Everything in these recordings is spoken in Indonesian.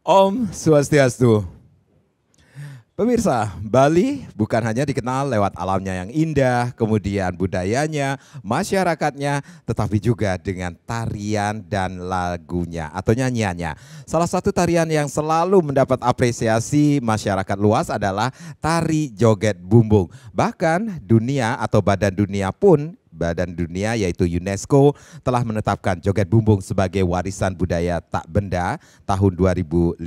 Om Swastiastu. Pemirsa, Bali bukan hanya dikenal lewat alamnya yang indah, kemudian budayanya, masyarakatnya, tetapi juga dengan tarian dan lagunya atau nyanyiannya. Salah satu tarian yang selalu mendapat apresiasi masyarakat luas adalah tari joget bumbung. Bahkan dunia atau Badan Dunia yaitu UNESCO telah menetapkan joget bumbung sebagai warisan budaya tak benda tahun 2015.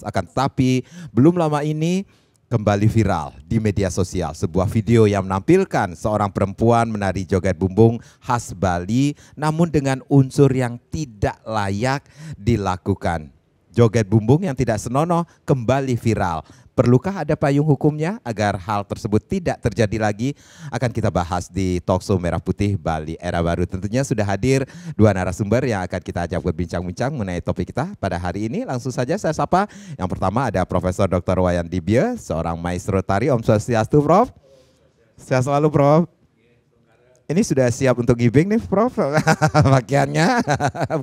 Akan tetapi belum lama ini kembali viral di media sosial sebuah video yang menampilkan seorang perempuan menari joget bumbung khas Bali namun dengan unsur yang tidak layak dilakukan. Joget bumbung yang tidak senonoh kembali viral. Perlukah ada payung hukumnya agar hal tersebut tidak terjadi lagi? Akan kita bahas di Talkshow Merah Putih Bali Era Baru. Tentunya sudah hadir dua narasumber yang akan kita ajak berbincang-bincang mengenai topik kita pada hari ini. Langsung saja saya sapa. Yang pertama ada Profesor Dr. Wayan Dibye, seorang maestro tari. Om Swastiastu, Prof. Sehat selalu, Prof. Ini sudah siap untuk giving nih, Prof. Pakaiannya,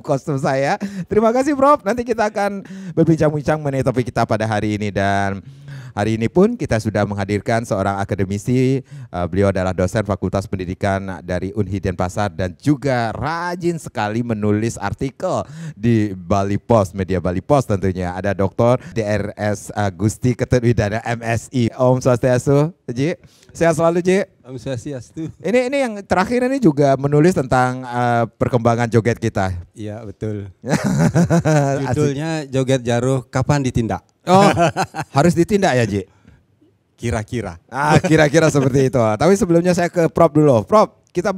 kostum saya. Terima kasih, Prof. Nanti kita akan berbincang-bincang mengenai topik kita pada hari ini. Dan hari ini pun kita sudah menghadirkan seorang akademisi. Beliau adalah dosen Fakultas Pendidikan dari Unhid Denpasar dan juga rajin sekali menulis artikel di Bali Post, media Bali Post tentunya. Ada Dr. DRS Gusti Ketut Widana MSI. Om Swastiastu, Ji. Sehat selalu, Ji. Om Swastiastu. Ini yang terakhir ini juga menulis tentang perkembangan joget kita. Iya, betul. Judulnya Joget Jaruh Kapan Ditindak? Oh, harus ditindak ya, Ji? Kira-kira. Kira-kira seperti itu. Tapi sebelumnya saya ke Prof dulu. Prof, kita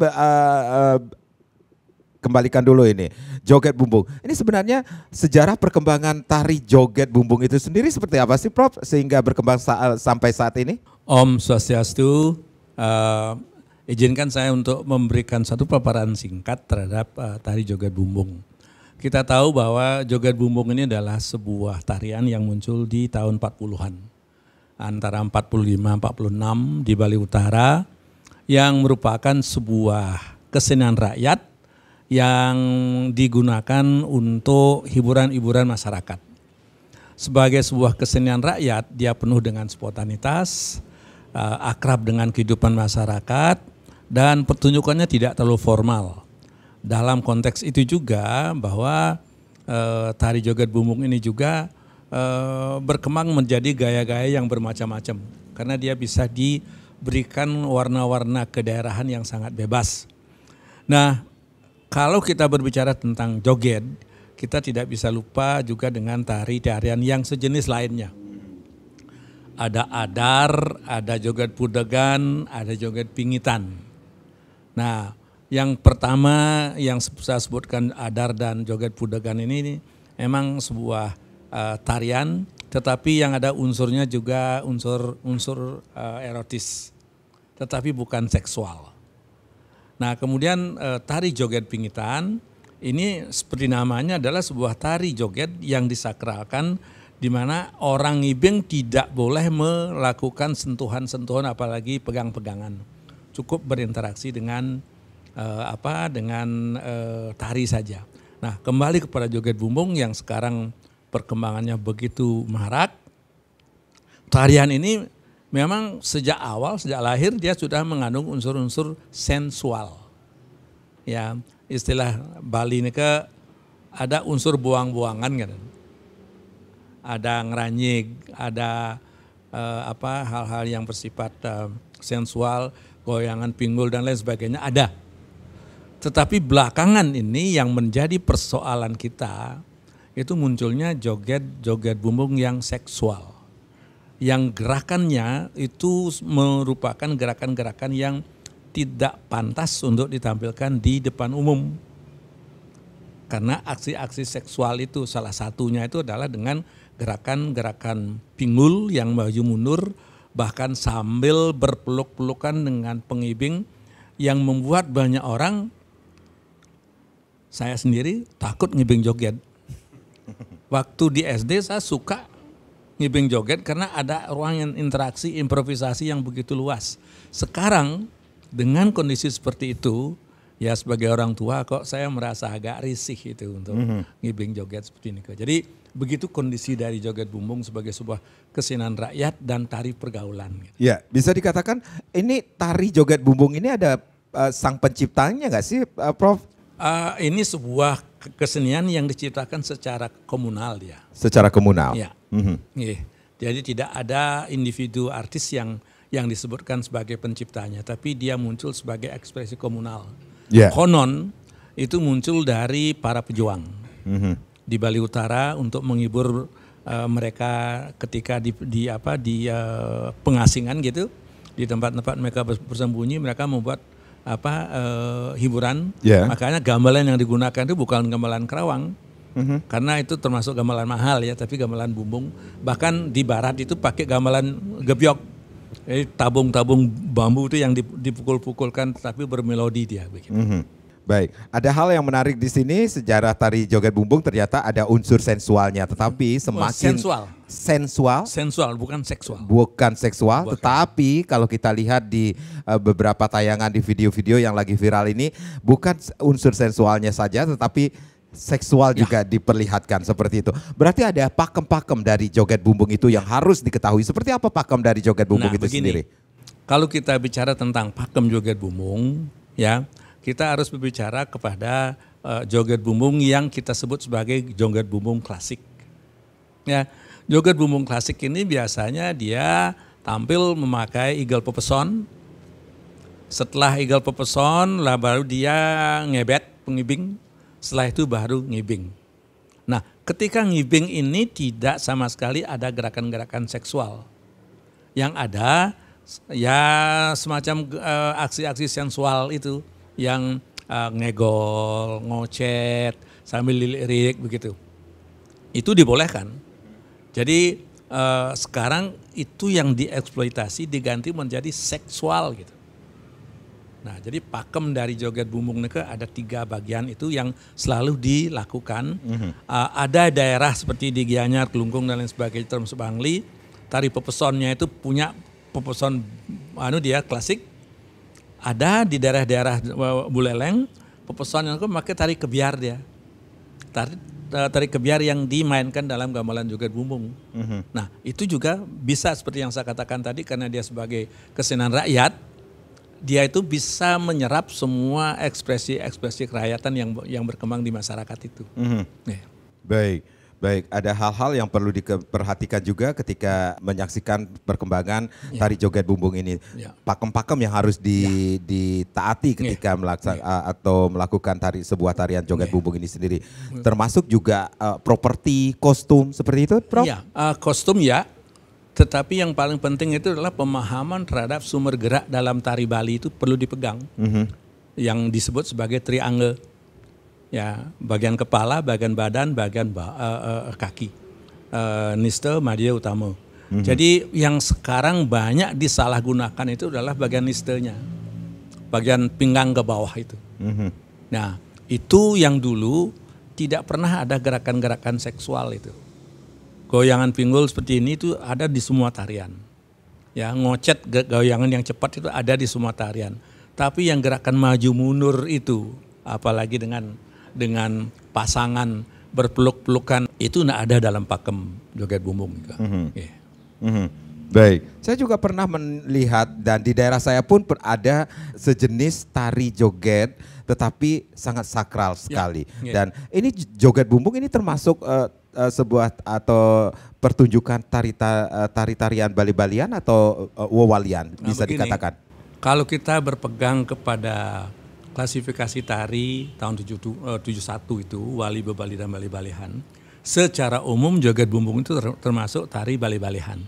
kembalikan dulu ini joget bumbung. Ini sebenarnya sejarah perkembangan tari joget bumbung itu sendiri seperti apa sih, Prof, sehingga berkembang sampai saat ini? Om Swastiastu. Izinkan saya untuk memberikan satu paparan singkat terhadap tari joget bumbung. Kita tahu bahwa joget bumbung ini adalah sebuah tarian yang muncul di tahun 40-an. Antara 45-46 di Bali Utara yang merupakan sebuah kesenian rakyat yang digunakan untuk hiburan-hiburan masyarakat. Sebagai sebuah kesenian rakyat, dia penuh dengan spontanitas, akrab dengan kehidupan masyarakat, dan pertunjukannya tidak terlalu formal. Dalam konteks itu juga bahwa tari joget bumbung ini juga berkembang menjadi gaya-gaya yang bermacam-macam. Karena dia bisa diberikan warna-warna kedaerahan yang sangat bebas. Nah, kalau kita berbicara tentang joget, kita tidak bisa lupa juga dengan tari-tarian yang sejenis lainnya. Ada adar, ada joget pudegan, ada joget pingitan. Nah, yang pertama yang saya sebutkan adar dan joget pudegan ini memang sebuah tarian, tetapi yang ada unsurnya juga unsur erotis, tetapi bukan seksual. Nah, kemudian tari joget pingitan ini seperti namanya adalah sebuah tari joget yang disakralkan, di mana orang ngibing tidak boleh melakukan sentuhan-sentuhan apalagi pegang-pegangan. Cukup berinteraksi dengan tari saja. Nah, kembali kepada joget bumbung yang sekarang perkembangannya begitu marak. Tarian ini memang sejak lahir dia sudah mengandung unsur-unsur sensual. Ya, istilah Bali ini ada unsur buang-buangan kan. Ada ngeranyik, ada hal-hal yang bersifat sensual, goyangan pinggul dan lain sebagainya ada. Tetapi belakangan ini yang menjadi persoalan kita itu munculnya joget bumbung yang seksual. Yang gerakannya itu merupakan gerakan-gerakan yang tidak pantas untuk ditampilkan di depan umum. Karena aksi-aksi seksual itu salah satunya itu adalah dengan gerakan-gerakan pinggul yang maju mundur, bahkan sambil berpeluk-pelukan dengan pengibing yang membuat banyak orang, saya sendiri takut ngibing joget. Waktu di SD saya suka ngibing joget karena ada ruang interaksi, improvisasi yang begitu luas. Sekarang dengan kondisi seperti itu, ya sebagai orang tua kok saya merasa agak risih itu untuk ngibing joget seperti ini. Jadi begitu kondisi dari joget bumbung sebagai sebuah kesenian rakyat dan tari pergaulan. Ya, bisa dikatakan ini tari joget bumbung ini ada sang penciptanya nggak sih, Prof? Ini sebuah kesenian yang diciptakan secara komunal ya. Secara komunal. Ya. Iya. Jadi tidak ada individu artis yang disebutkan sebagai penciptanya, tapi dia muncul sebagai ekspresi komunal. Yeah. Konon itu muncul dari para pejuang di Bali Utara untuk menghibur mereka ketika di pengasingan gitu, di tempat-tempat mereka bersembunyi, mereka membuat hiburan. Yeah. Makanya gamelan yang digunakan itu bukan gamelan Kerawang. Karena itu termasuk gamelan mahal ya, tapi gamelan bumbung. Bahkan di barat itu pakai gamelan gebyok. Jadi tabung-tabung bambu itu yang dipukul-pukulkan tapi bermelodi dia begitu. Baik, ada hal yang menarik di sini, sejarah tari joget bumbung ternyata ada unsur sensualnya, tetapi semakin sensual bukan seksual. Bukan seksual, tetapi kalau kita lihat di beberapa tayangan di video-video yang lagi viral ini, bukan unsur sensualnya saja tetapi seksual juga diperlihatkan seperti itu. Berarti ada pakem-pakem dari joget bumbung itu yang harus diketahui. Seperti apa pakem dari joget bumbung itu sendiri? Kalau kita bicara tentang pakem joget bumbung, ya kita harus berbicara kepada joget bumbung yang kita sebut sebagai joget bumbung klasik. Ya, joget bumbung klasik ini biasanya dia tampil memakai igel pepeson. Setelah igel pepeson, lah baru dia ngebet pengibing. Setelah itu baru ngibing. Nah, ketika ngibing ini tidak sama sekali ada gerakan-gerakan seksual. Yang ada ya semacam aksi-aksi sensual itu yang ngegol, ngocet, sambil lirik begitu. Itu dibolehkan. Jadi sekarang itu yang dieksploitasi diganti menjadi seksual gitu. Nah, jadi pakem dari joget bumbung neke ada 3 bagian itu yang selalu dilakukan. Ada daerah seperti di Gianyar, Kelungkung dan lain sebagainya termasuk Bangli, tari pepesonnya itu punya pepeson dia klasik. Ada di daerah-daerah Buleleng, pepesonnya itu pakai tari kebiar dia. Tari kebiar yang dimainkan dalam gamelan joget bumbung. Nah, itu juga bisa seperti yang saya katakan tadi karena dia sebagai kesenian rakyat. Dia itu bisa menyerap semua ekspresi kerakyatan yang berkembang di masyarakat itu. Baik. Ada hal-hal yang perlu diperhatikan juga ketika menyaksikan perkembangan tari joget bumbung ini. Pakem-pakem yang harus ditaati ketika melakukan sebuah tarian joget bumbung ini sendiri. Termasuk juga properti, kostum seperti itu, Prof? Iya, kostum ya. Tetapi yang paling penting itu adalah pemahaman terhadap sumber gerak dalam tari Bali itu perlu dipegang. Yang disebut sebagai triangle. Ya, bagian kepala, bagian badan, bagian kaki. Niste, madya, utama. Jadi yang sekarang banyak disalahgunakan itu adalah bagian nistenya. Bagian pinggang ke bawah itu. Nah, itu yang dulu tidak pernah ada gerakan-gerakan seksual itu. Goyangan pinggul seperti ini itu ada di semua tarian. Ya, ngocet goyangan yang cepat itu ada di semua tarian. Tapi yang gerakan maju mundur itu, apalagi dengan pasangan berpeluk-pelukan itu tidak ada dalam pakem joget bumbung. Baik, saya juga pernah melihat dan di daerah saya pun ada sejenis tari joget tetapi sangat sakral sekali. Dan ini joget bumbung ini termasuk sebuah atau pertunjukan tarian Bali-Balian atau wawalian bisa dikatakan. Kalau kita berpegang kepada klasifikasi tari tahun 71 itu Wali Bebali dan Bali-Balihan, secara umum joget bumbung itu termasuk tari Bali-Balihan.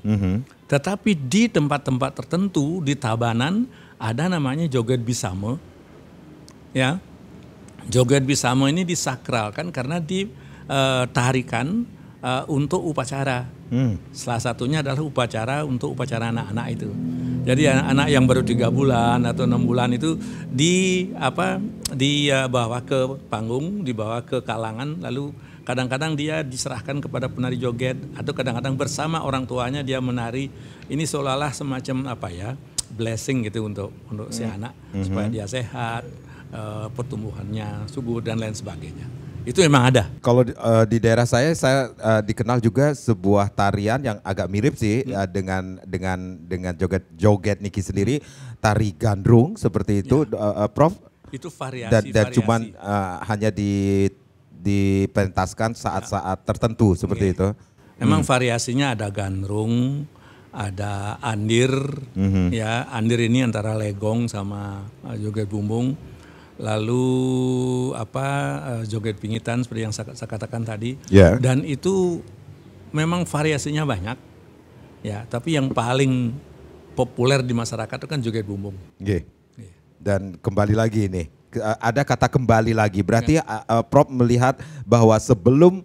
Tetapi di tempat-tempat tertentu di Tabanan ada namanya joget bisama. Ya, joget bisama ini disakralkan karena ditarikan untuk upacara. Salah satunya adalah upacara upacara anak-anak itu. Jadi anak yang baru 3 bulan atau 6 bulan itu dibawa ke panggung, dibawa ke kalangan, lalu kadang-kadang dia diserahkan kepada penari joget atau kadang-kadang bersama orang tuanya dia menari. Ini seolah-olah semacam blessing gitu untuk si anak supaya dia sehat, pertumbuhannya subur dan lain sebagainya. Itu memang ada. Kalau di daerah saya dikenal juga sebuah tarian yang agak mirip sih dengan joget Niki sendiri, tari gandrung seperti itu, Prof. Itu variasi. Dan cuman hanya dipentaskan saat-saat tertentu seperti itu. Memang variasinya ada gandrung, ada andir, ya andir ini antara legong sama joget bumbung. Lalu joget pingitan seperti yang saya katakan tadi, dan itu memang variasinya banyak, ya. Tapi yang paling populer di masyarakat itu kan joget bumbung. Dan kembali lagi nih, ada kata kembali lagi. Berarti Prof melihat bahwa sebelum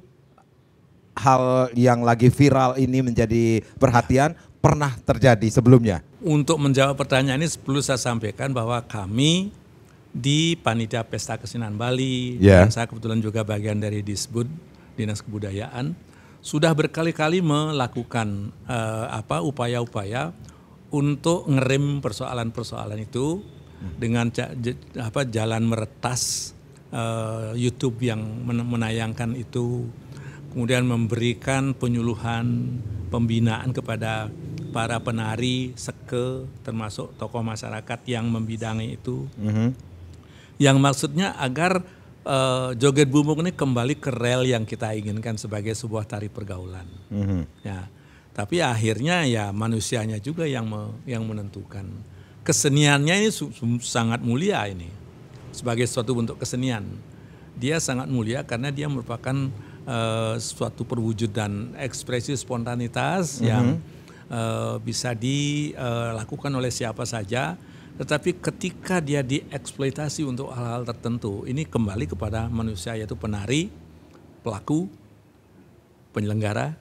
hal yang lagi viral ini menjadi perhatian pernah terjadi sebelumnya. Untuk menjawab pertanyaan ini perlu saya sampaikan bahwa kami di Panitia Pesta Kesenian Bali, dan saya kebetulan juga bagian dari Disbud, Dinas Kebudayaan, sudah berkali-kali melakukan upaya-upaya untuk ngerem persoalan-persoalan itu dengan jalan meretas YouTube yang menayangkan itu, kemudian memberikan penyuluhan, pembinaan kepada para penari, seke, termasuk tokoh masyarakat yang membidangi itu. Yang maksudnya agar joget bumbung ini kembali ke rel yang kita inginkan sebagai sebuah tari pergaulan. Ya, tapi akhirnya ya manusianya juga yang menentukan. Keseniannya ini sangat mulia ini sebagai suatu bentuk kesenian. Dia sangat mulia karena dia merupakan suatu perwujudan ekspresi spontanitas yang bisa dilakukan oleh siapa saja. Tetapi ketika dia dieksploitasi untuk hal-hal tertentu, ini kembali kepada manusia, yaitu penari, pelaku, penyelenggara,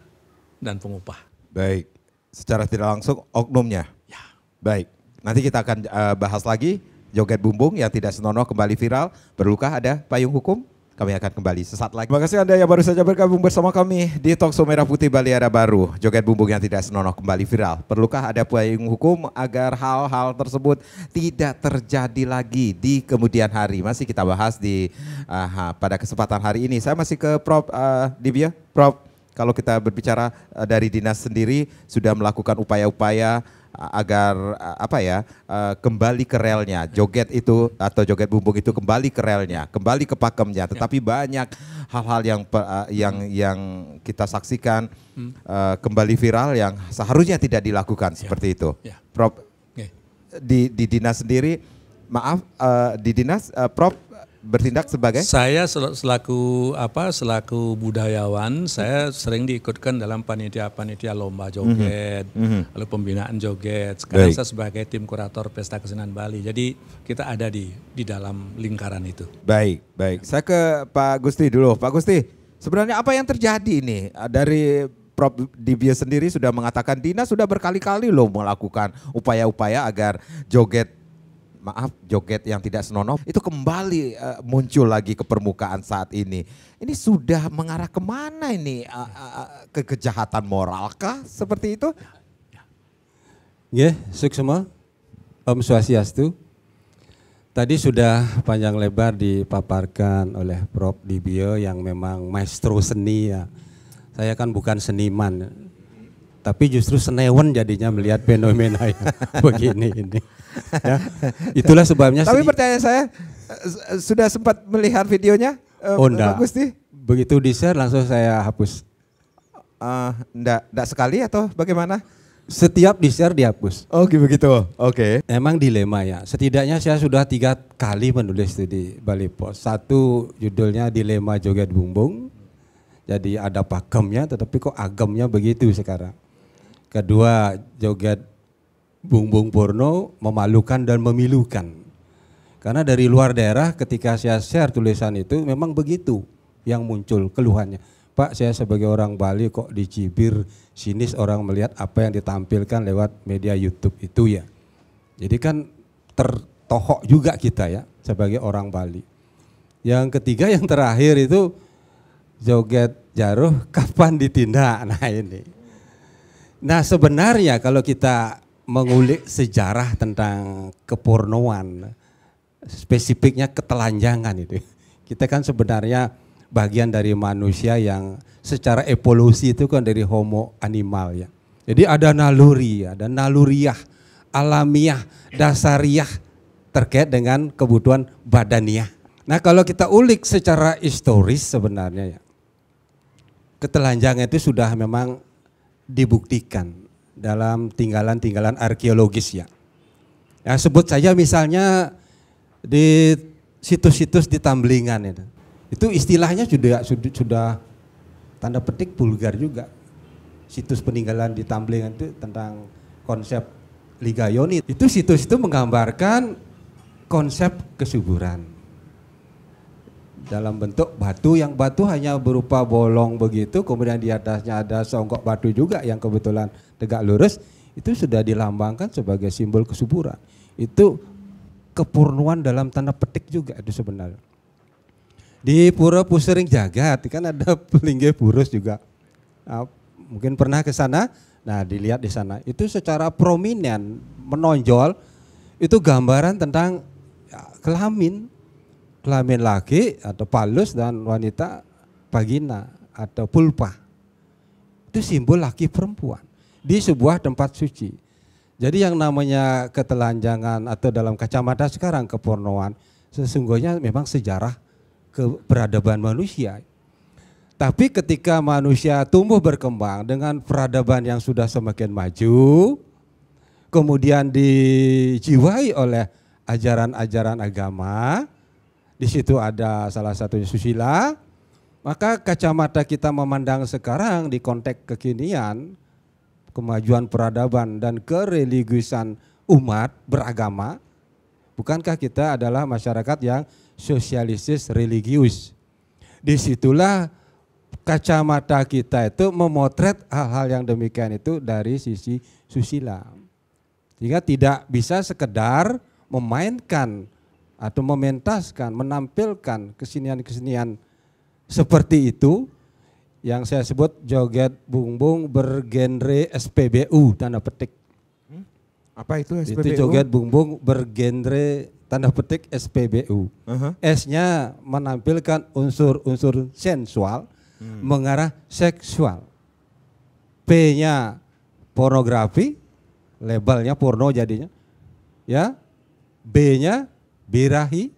dan pengupah. Baik, secara tidak langsung oknumnya. Ya. Baik, nanti kita akan bahas lagi joget bumbung yang tidak senonoh kembali viral. Perlukah ada payung hukum? Kami akan kembali sesaat lagi. Terima kasih Anda yang baru saja bergabung bersama kami di Talkshow Merah Putih Bali Era Baru. Joget bumbung yang tidak senonoh kembali viral. Perlukah ada payung hukum agar hal-hal tersebut tidak terjadi lagi di kemudian hari? Masih kita bahas pada kesempatan hari ini. Saya masih ke Prof. Divya. Prof, kalau kita berbicara dari dinas sendiri sudah melakukan upaya-upaya agar kembali ke relnya, joget itu atau joget bumbung itu kembali ke relnya, kembali ke pakemnya. Tetapi banyak hal-hal yang kita saksikan kembali viral yang seharusnya tidak dilakukan seperti itu. Prof, di dinas sendiri, di dinas Prof bertindak sebagai? Saya selaku budayawan, saya sering diikutkan dalam panitia lomba joget, lalu pembinaan joget. Sekarang saya sebagai tim kurator Pesta Kesenian Bali. Jadi kita ada di dalam lingkaran itu. Baik. Saya ke Pak Gusti dulu. Pak Gusti, sebenarnya apa yang terjadi ini? Dari Prof. Divya sendiri sudah mengatakan dinas sudah berkali-kali loh melakukan upaya-upaya agar joget yang tidak senonoh itu kembali muncul lagi ke permukaan saat ini. Ini sudah mengarah kemana ini? Ke kejahatan moralkah seperti itu? Ya, suksema, Om Swastiastu. Tadi sudah panjang lebar dipaparkan oleh Prof. Divya yang memang maestro seni ya. Saya kan bukan seniman, tapi justru senewan jadinya melihat fenomena yang begini ini. Ya, itulah sebabnya. Tapi pertanyaan saya, sudah sempat melihat videonya, Pak Gusti? Begitu di-share langsung saya hapus. Enggak sekali atau bagaimana? Setiap di-share dihapus. Oh begitu, oke. Emang dilema ya, setidaknya saya sudah 3 kali menulis di Bali Post. Satu judulnya Dilema Joget Bumbung, jadi ada pakemnya tetapi kok agamnya begitu sekarang. Kedua, joget bumbung porno memalukan dan memilukan. Karena dari luar daerah ketika saya share tulisan itu memang begitu yang muncul keluhannya. Pak, saya sebagai orang Bali kok dicibir, sinis orang melihat apa yang ditampilkan lewat media YouTube itu ya. Jadi kan tertohok juga kita ya sebagai orang Bali. Yang ketiga, yang terakhir itu joget jaruh kapan ditindak. Nah ini. Nah sebenarnya kalau kita mengulik sejarah tentang kepornoan, spesifiknya ketelanjangan itu. Kita kan sebenarnya bagian dari manusia yang secara evolusi itu kan dari homo animal ya. Jadi ada naluri, ada naluriah, alamiah, dasariah terkait dengan kebutuhan badaniah. Nah kalau kita ulik secara historis sebenarnya ya, ketelanjangan itu sudah memang dibuktikan dalam tinggalan-tinggalan arkeologis ya. Ya sebut saja misalnya di situs-situs di Tamblingan itu istilahnya sudah tanda petik vulgar juga. Situs peninggalan di Tamblingan itu tentang konsep Ligayoni. Itu situs itu menggambarkan konsep kesuburan dalam bentuk batu, yang batu hanya berupa bolong begitu, kemudian di atasnya ada seonggok batu juga yang kebetulan tegak lurus. Itu sudah dilambangkan sebagai simbol kesuburan. Itu kepurnuan dalam tanda petik juga itu sebenarnya. Di Pura Pusering Jagat kan ada Pelinggih Purus juga. Nah, mungkin pernah ke sana. Nah, dilihat di sana. Itu secara prominent menonjol itu gambaran tentang ya, kelamin laki atau palus dan wanita vagina atau pulpa. Itu simbol laki perempuan di sebuah tempat suci. Jadi yang namanya ketelanjangan atau dalam kacamata sekarang kepornoan sesungguhnya memang sejarah peradaban manusia. Tapi ketika manusia tumbuh berkembang dengan peradaban yang sudah semakin maju, kemudian dijiwai oleh ajaran-ajaran agama, di situ ada salah satunya susila, maka kacamata kita memandang sekarang di konteks kekinian, kemajuan peradaban dan kereligiusan umat beragama, bukankah kita adalah masyarakat yang sosialistis religius? Disitulah kacamata kita itu memotret hal-hal yang demikian itu dari sisi susila. Sehingga tidak bisa sekedar memainkan atau mementaskan, menampilkan kesenian-kesenian seperti itu, yang saya sebut joget bungbung bergenre SPBU tanda petik. Apa itu SPBU? Itu joget bungbung bergenre tanda petik SPBU. S-nya menampilkan unsur-unsur sensual mengarah seksual. P-nya pornografi, labelnya porno jadinya. Ya. B-nya birahi,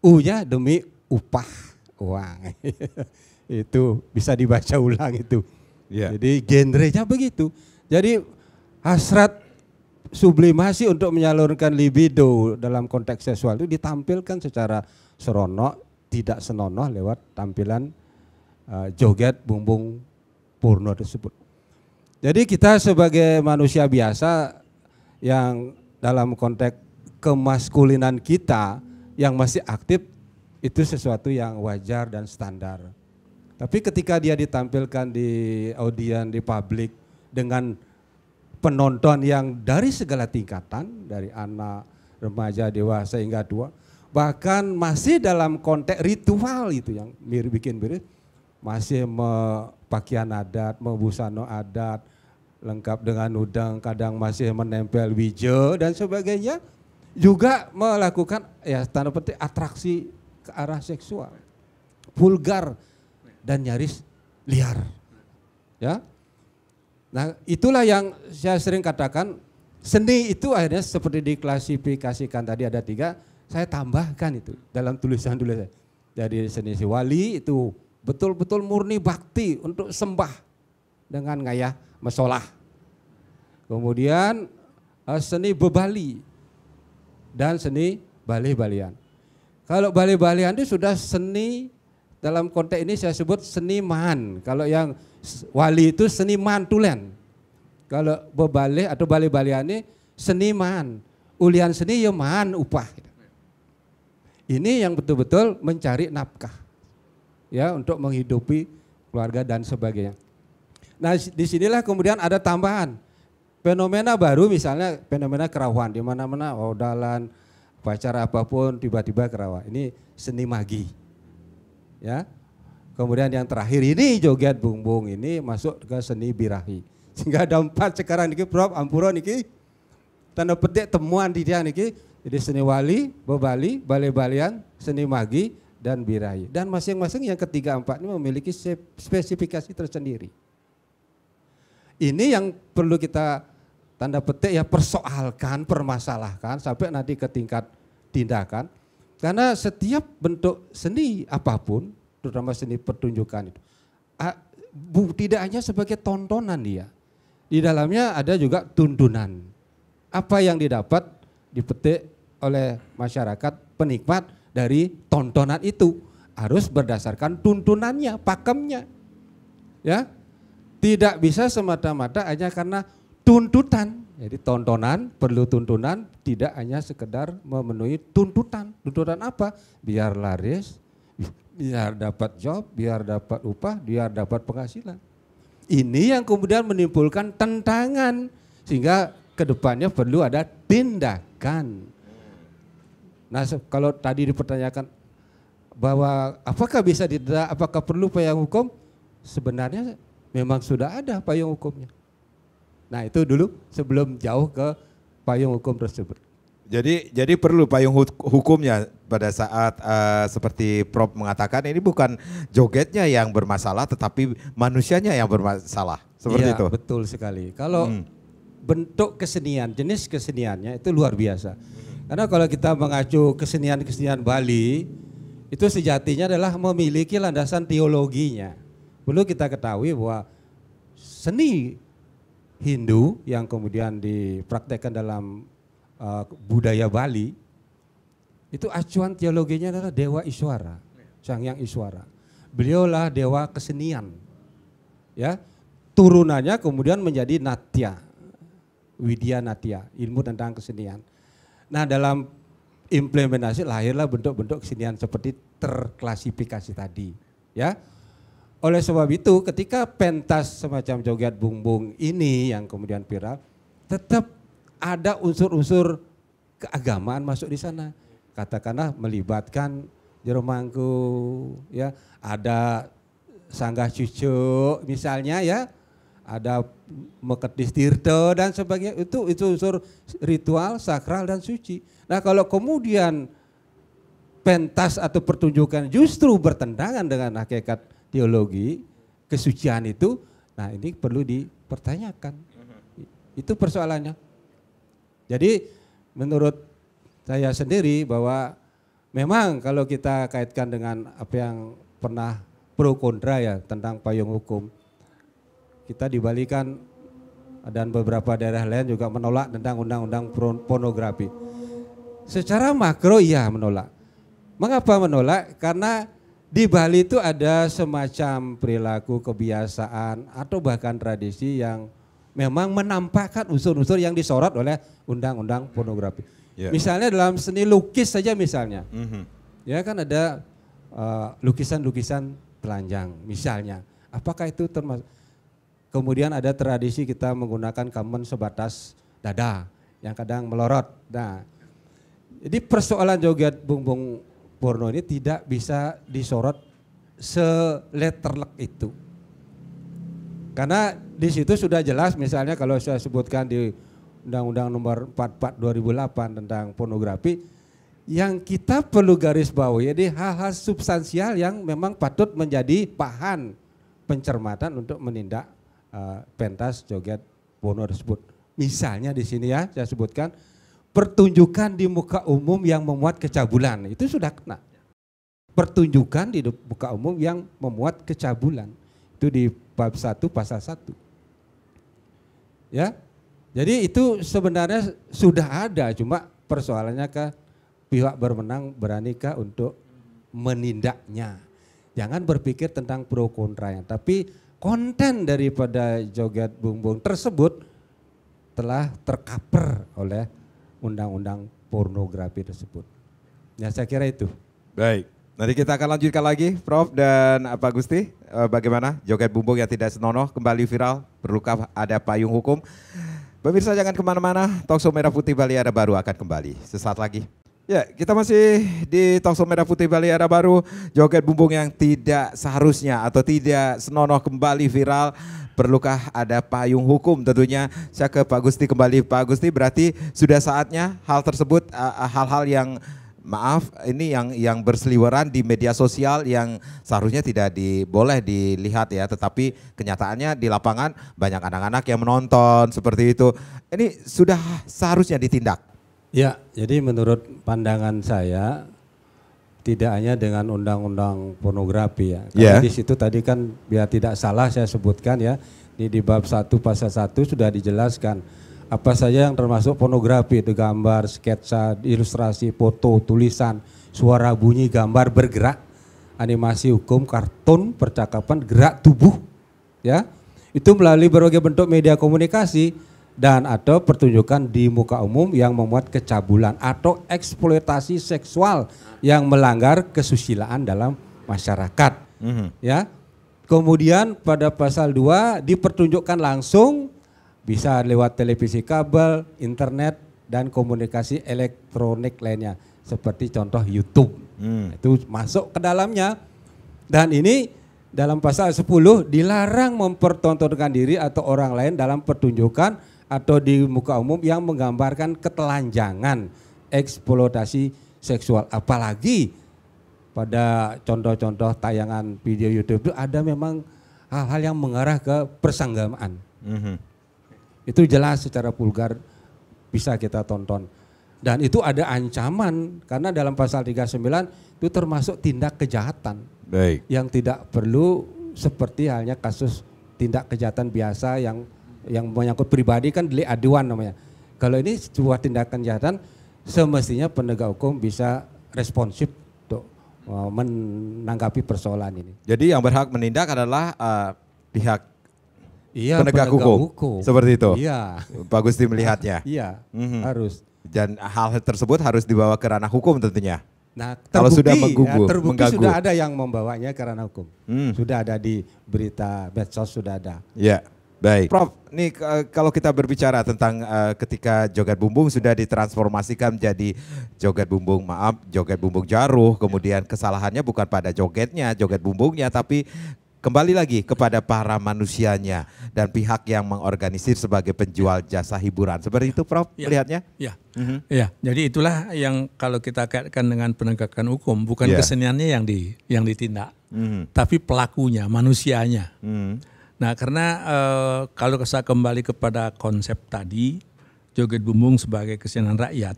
U-nya demi upah uang. Itu bisa dibaca ulang itu. Yeah. Jadi genrenya begitu. Jadi hasrat sublimasi untuk menyalurkan libido dalam konteks seksual itu ditampilkan secara seronok, tidak senonoh lewat tampilan joget bumbung porno tersebut. Jadi kita sebagai manusia biasa yang dalam konteks kemaskulinan kita yang masih aktif itu sesuatu yang wajar dan standar. Tapi ketika dia ditampilkan di audien, di publik dengan penonton yang dari segala tingkatan, dari anak, remaja, dewasa hingga tua, bahkan masih dalam konteks ritual itu yang bikin mirip, masih pakaian adat, busana adat, lengkap dengan udang, kadang masih menempel wijo dan sebagainya, juga melakukan ya tanda petik atraksi ke arah seksual, vulgar dan nyaris liar. Ya. Nah, itulah yang saya sering katakan, seni itu akhirnya seperti diklasifikasikan tadi ada 3, saya tambahkan itu dalam tulisan-tulisan. Jadi seni wali itu betul-betul murni bakti untuk sembah dengan ngayah mesolah. Kemudian seni bebali dan seni balih-balian. Kalau balih-balian itu sudah seni, dalam konteks ini saya sebut seniman. Kalau yang wali itu seniman tulen. Kalau bebalih atau balih-balian ini seniman. Ulian seni ya man upah. Ini yang betul-betul mencari nafkah. Ya, untuk menghidupi keluarga dan sebagainya. Nah, disinilah kemudian ada tambahan. Fenomena baru misalnya fenomena kerawahan. Di mana-mana dalan, upacara apapun tiba-tiba kerawahan. Ini seni magi. Ya. Kemudian yang terakhir ini joget bungbung ini masuk ke seni birahi. Sehingga ada 4 sekarang niki Prof Ampuro niki tanda petik temuan di dia niki Jadi seni wali, bebali, bale-balian, seni magi, dan birahi. Dan masing-masing yang ketiga empat ini memiliki spesifikasi tersendiri. Ini yang perlu kita tanda petik ya persoalkan, permasalahkan sampai nanti ke tingkat tindakan. Karena setiap bentuk seni apapun, terutama seni pertunjukan itu, tidak hanya sebagai tontonan dia. Di dalamnya ada juga tuntunan. Apa yang didapat dipetik oleh masyarakat penikmat dari tontonan itu harus berdasarkan tuntunannya, pakemnya. Ya. Tidak bisa semata-mata hanya karena tuntutan. Jadi tontonan perlu tuntunan, tidak hanya sekedar memenuhi tuntutan. Tuntutan apa? Biar laris, biar dapat job, biar dapat upah, biar dapat penghasilan. Ini yang kemudian menimbulkan tentangan sehingga kedepannya perlu ada tindakan. Nah, kalau tadi dipertanyakan bahwa apakah bisa ditindak, apakah perlu payung hukum? Sebenarnya memang sudah ada payung hukumnya. Nah, itu dulu sebelum jauh ke payung hukum tersebut. Jadi perlu payung hukumnya pada saat seperti Prof mengatakan ini bukan jogetnya yang bermasalah tetapi manusianya yang bermasalah. Seperti itu. Betul sekali. Kalau bentuk kesenian, jenis keseniannya itu luar biasa. Karena kalau kita mengacu kesenian-kesenian Bali, itu sejatinya adalah memiliki landasan teologinya. Perlu kita ketahui bahwa seni Hindu yang kemudian dipraktekkan dalam budaya Bali, itu acuan teologinya adalah Dewa Iswara, Sang Hyang Iswara. Beliaulah dewa kesenian. Ya, turunannya kemudian menjadi Natya, Widya Natya, ilmu tentang kesenian. Nah, dalam implementasi lahirlah bentuk-bentuk kesenian seperti terklasifikasi tadi, ya. Oleh sebab itu ketika pentas semacam joget bumbung ini yang kemudian viral, tetap ada unsur-unsur keagamaan masuk di sana. Katakanlah melibatkan jero mangku, ya, ada sanggah cucuk misalnya, ya. Ada meketis tirta dan sebagainya, itu unsur ritual, sakral dan suci. Nah, kalau kemudian pentas atau pertunjukan justru bertentangan dengan hakikat teologi, kesucian itu, nah ini perlu dipertanyakan. Itu persoalannya. Jadi menurut saya sendiri bahwa memang kalau kita kaitkan dengan apa yang pernah pro kontra ya tentang payung hukum, kita di Bali kan dan beberapa daerah lain juga menolak tentang undang-undang pornografi. Secara makro iya menolak. Mengapa menolak? Karena di Bali itu ada semacam perilaku, kebiasaan atau bahkan tradisi yang memang menampakkan unsur-unsur yang disorot oleh undang-undang pornografi. Yeah. Misalnya dalam seni lukis saja misalnya. Ya kan ada lukisan-lukisan telanjang misalnya. Apakah itu termasuk? Kemudian ada tradisi kita menggunakan kamen sebatas dada yang kadang melorot. Nah, jadi persoalan joget bumbung porno ini tidak bisa disorot seletterlek itu. Karena di situ sudah jelas, misalnya kalau saya sebutkan di Undang-Undang Nomor 44 2008 tentang pornografi, yang kita perlu garis bawahi jadi hal-hal substansial yang memang patut menjadi bahan pencermatan untuk menindak pentas joget porno tersebut. Misalnya di sini ya saya sebutkan pertunjukan di muka umum yang memuat kecabulan, itu sudah kena. Pertunjukan di muka umum yang memuat kecabulan, itu di bab 1 pasal 1. Ya. Jadi itu sebenarnya sudah ada, cuma persoalannya ke pihak berwenang beranikah untuk menindaknya. Jangan berpikir tentang pro kontranya, tapi konten daripada joget bumbung tersebut telah tercover oleh undang-undang pornografi tersebut. Ya saya kira itu. Baik, nanti kita akan lanjutkan lagi Prof dan Pak Gusti. Bagaimana joget bumbung yang tidak senonoh kembali viral, perlukah ada payung hukum? Pemirsa jangan kemana-mana, Talkshow Merah Putih Bali ada baru akan kembali sesaat lagi. Ya, kita masih di Talkshow Merah Putih Bali Era Baru, joget bumbung yang tidak seharusnya atau tidak senonoh kembali viral. Perlukah ada payung hukum? Tentunya saya ke Pak Gusti kembali. Pak Gusti, berarti sudah saatnya hal tersebut, hal-hal yang maaf ini yang berseliweran di media sosial yang seharusnya tidak boleh dilihat ya, tetapi kenyataannya di lapangan banyak anak-anak yang menonton seperti itu. Ini sudah seharusnya ditindak. Ya, jadi menurut pandangan saya tidak hanya dengan undang-undang pornografi ya. Karena di situ tadi kan biar tidak salah saya sebutkan ya, di bab 1 pasal 1 sudah dijelaskan apa saja yang termasuk pornografi, itu gambar, sketsa, ilustrasi, foto, tulisan, suara, bunyi, gambar, bergerak, animasi, hukum, kartun, percakapan, gerak tubuh ya. Itu melalui berbagai bentuk media komunikasi dan atau pertunjukan di muka umum yang memuat kecabulan atau eksploitasi seksual yang melanggar kesusilaan dalam masyarakat. Ya. Kemudian pada pasal 2 dipertunjukkan langsung, bisa lewat televisi kabel, internet dan komunikasi elektronik lainnya seperti contoh YouTube. Itu masuk ke dalamnya. Dan ini dalam pasal 10 dilarang mempertontonkan diri atau orang lain dalam pertunjukan atau di muka umum yang menggambarkan ketelanjangan, eksploitasi seksual. Apalagi pada contoh-contoh tayangan video YouTube itu ada memang hal-hal yang mengarah ke persanggamaan. Itu jelas secara vulgar bisa kita tonton. Dan itu ada ancaman karena dalam pasal 39 itu termasuk tindak kejahatan. Baik. Yang tidak perlu seperti halnya kasus tindak kejahatan biasa yang menyangkut pribadi kan delik aduan namanya. Kalau ini sebuah tindakan kejahatan semestinya penegak hukum bisa responsif untuk menanggapi persoalan ini. Jadi yang berhak menindak adalah pihak penegak hukum. Seperti itu. Iya. Pak Gusti melihatnya. Iya, harus. Dan hal tersebut harus dibawa ke ranah hukum tentunya. Nah, kalau sudah terbukti mengganggu. Sudah ada yang membawanya ke ranah hukum. Sudah ada di berita medsos, sudah ada. Ya. Baik, Prof. Nih kalau kita berbicara tentang ketika joget bumbung sudah ditransformasikan menjadi joget bumbung jaruh, kemudian kesalahannya bukan pada jogetnya, joget bumbungnya, tapi kembali lagi kepada para manusianya dan pihak yang mengorganisir sebagai penjual jasa hiburan. Seperti itu, Prof. Melihatnya? Ya. Ya, jadi itulah yang kalau kita kaitkan dengan penegakan hukum, bukan keseniannya yang ditindak, tapi pelakunya, manusianya. Nah, karena kalau saya kembali kepada konsep tadi, joget bumbung sebagai kesenian rakyat,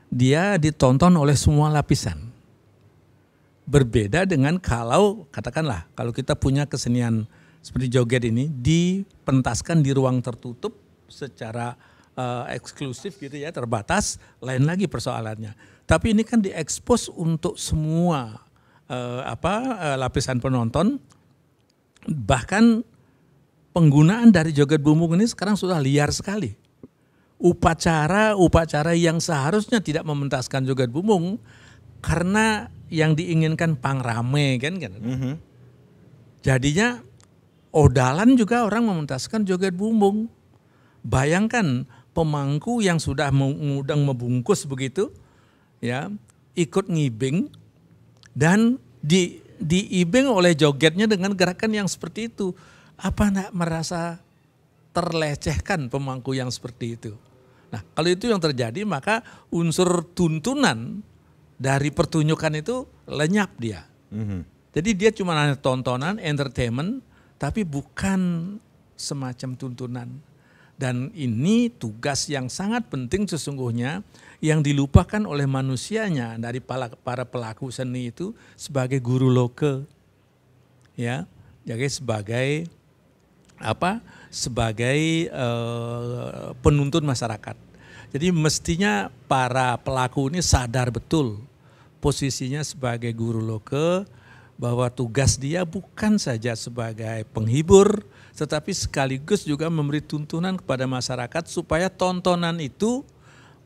dia ditonton oleh semua lapisan. Berbeda dengan kalau, katakanlah, kalau kita punya kesenian seperti joget ini, dipentaskan di ruang tertutup secara eksklusif gitu ya, terbatas, lain lagi persoalannya. Tapi ini kan diekspos untuk semua lapisan penonton, bahkan penggunaan dari joget bumbung ini sekarang sudah liar sekali. Upacara yang seharusnya tidak mementaskan joget bumbung karena yang diinginkan pangrame kan. Jadinya odalan juga orang mementaskan joget bumbung. Bayangkan pemangku yang sudah mengundang membungkus begitu ya, ikut ngibing dan diibing oleh jogetnya dengan gerakan yang seperti itu. Apa enggak merasa terlecehkan pemangku yang seperti itu? Nah, kalau itu yang terjadi maka unsur tuntunan dari pertunjukan itu lenyap dia. Jadi dia cuma hanya tontonan, entertainment, tapi bukan semacam tuntunan. Dan ini tugas yang sangat penting sesungguhnya yang dilupakan oleh manusianya dari para pelaku seni itu sebagai guru loke. Ya, jadi sebagai penuntun masyarakat. Jadi mestinya para pelaku ini sadar betul posisinya sebagai guru loke, bahwa tugas dia bukan saja sebagai penghibur, tetapi sekaligus juga memberi tuntunan kepada masyarakat supaya tontonan itu